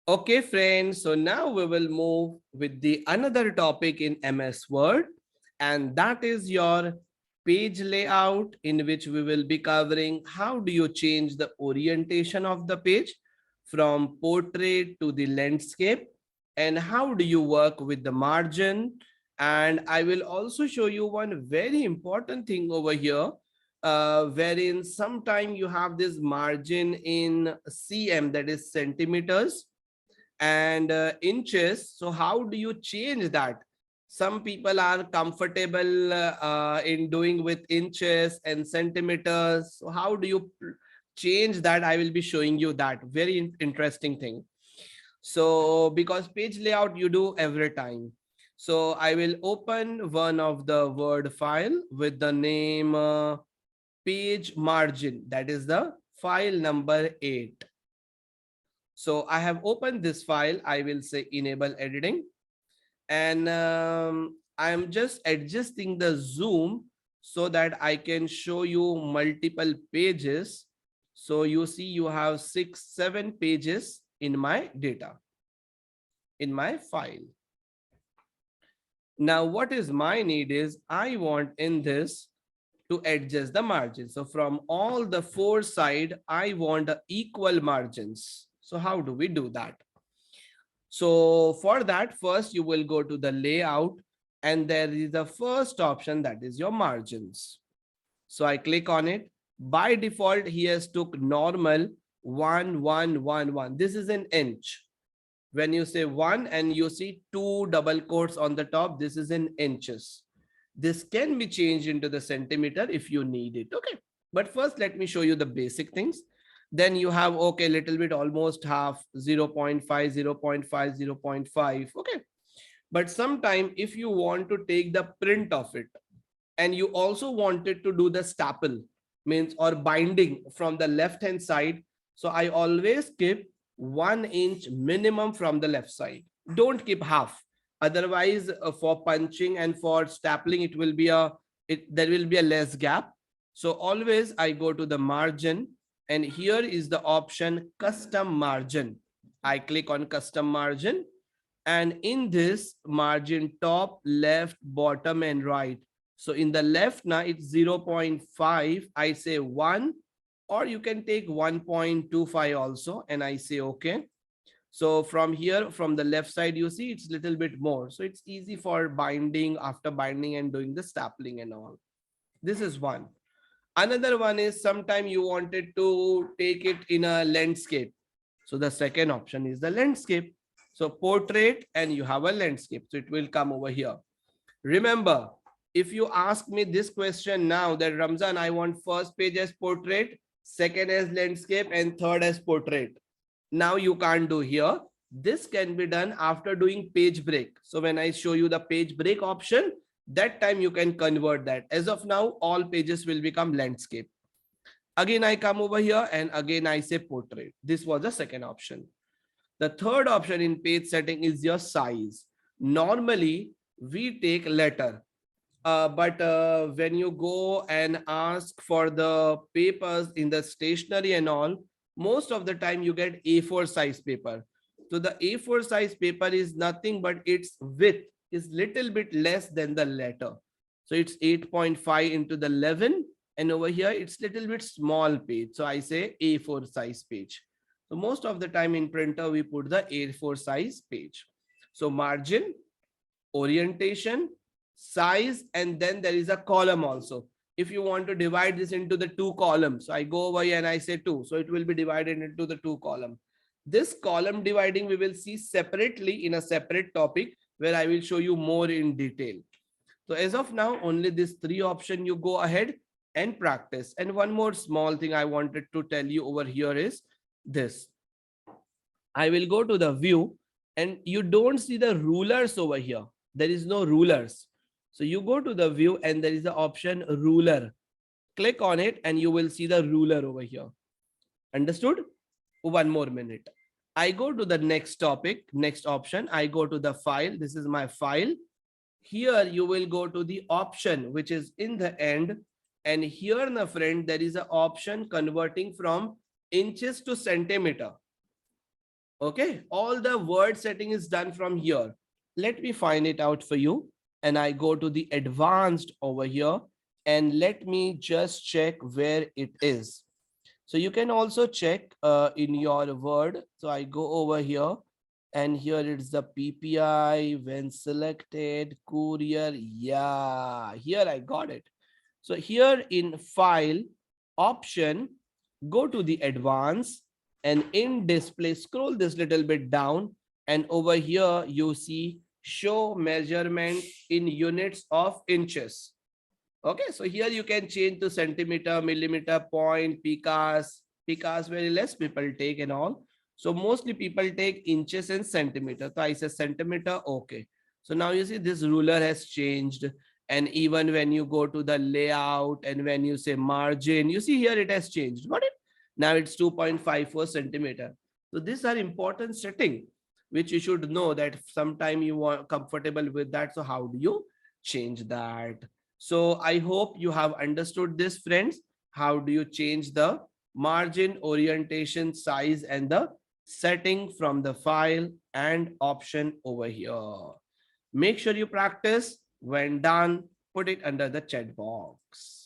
Okay, friends. So now we will move with the another topic in MS Word, and that is your page layout, in which we will be covering how do you change the orientation of the page from portrait to the landscape, and how do you work with the margin. And I will also show you one very important thing over here, wherein sometime you have this margin in cm, that is centimeters, and inches. So how do you change that? Some people are comfortable in doing with inches and centimeters. So how do you change that? I will be showing you that very interesting thing. So because page layout you do every time. So I will open one of the Word file with the name page margin, that is the file number 8. So I have opened this file. I will say enable editing, and I'm just adjusting the zoom so that I can show you multiple pages. So you see you have 7 pages in my data, in my file. Now what is my need is I want in this to adjust the margin. So from all the 4 side, I want equal margins. So how do we do that? So for that, first you will go to the layout, and there is the first option, that is your margins. So I click on it. By default, he has took normal 1, 1, 1, 1. This is an inch. When you say 1 and you see 2 double quotes on the top, this is in inches. This can be changed into the centimeter if you need it. Okay. But first, let me show you the basic things. Then you have, okay, little bit, almost half, 0 0.5, 0 0.5, 0 0.5. Okay. But sometime if you want to take the print of it, and you also wanted to do the staple, means or binding from the left hand side, so I always keep 1 inch minimum from the left side. Don't keep half. Otherwise, for punching and for stapling, it will be there will be a less gap. So always I go to the margin, and here is the option custom margin. I click on custom margin, and in this margin, top, left, bottom, and right. So in the left now it's 0 0.5. I say 1, or you can take 1.25 also, and I say okay. So from here, from the left side, you see it's little bit more. So it's easy for binding, after binding and doing the stapling and all. This is one. Another one is sometime you wanted to take it in a landscape. So the second option is the landscape. So portrait, and you have a landscape. So it will come over here. Remember, if you ask me this question now, that Ramzan, I want first page as portrait, second as landscape, and third as portrait. Now you can't do here. This can be done after doing page break. So when I show you the page break option, that time you can convert that. As of now, all pages will become landscape. Again, I come over here, and again I say portrait. This was the second option. The third option in page setting is your size. Normally, we take letter. But when you go and ask for the papers in the stationery and all, most of the time you get A4 size paper. So the A4 size paper is nothing but its width is little bit less than the letter. So it's 8.5 into the 11, and over here it's little bit small page. So I say A4 size page. So most of the time in printer we put the A4 size page. So margin, orientation, size, and then there is a column also. If you want to divide this into the 2 columns, so I go over here and I say 2, so it will be divided into the 2 column. This column dividing we will see separately in a separate topic, where I will show you more in detail. So as of now, only this 3 option you go ahead and practice. And one more small thing I wanted to tell you over here is this. I will go to the view, and you don't see the rulers over here. There is no rulers. So you go to the view, and there is the option ruler. Click on it and you will see the ruler over here. Understood? One more minute. I go to the next topic, next option. I go to the file. This is my file. Here you will go to the option which is in the end. And here, my friend, there is an option converting from inches to centimeter. Okay, all the word setting is done from here. Let me find it out for you. And I go to the advanced over here, and let me just check where it is. So you can also check in your word. So I go over here, and here it's the PPI when selected courier. Yeah, here I got it. So here in file option, go to the advanced, and in display, scroll this little bit down, and over here you see show measurement in units of inches. Okay, so here you can change to centimeter, millimeter, point, picas. Picas very less people take and all. So mostly people take inches and centimeter. So I say centimeter, okay. So now you see this ruler has changed. And even when you go to the layout and when you say margin, you see here it has changed. Got it? Now it's 2.54 centimeter. So these are important setting, which you should know that sometime you are comfortable with that. So how do you change that? So I hope you have understood this, friends. How do you change the margin, orientation, size, and the setting from the file and option over here? Make sure you practice. When done, put it under the chat box.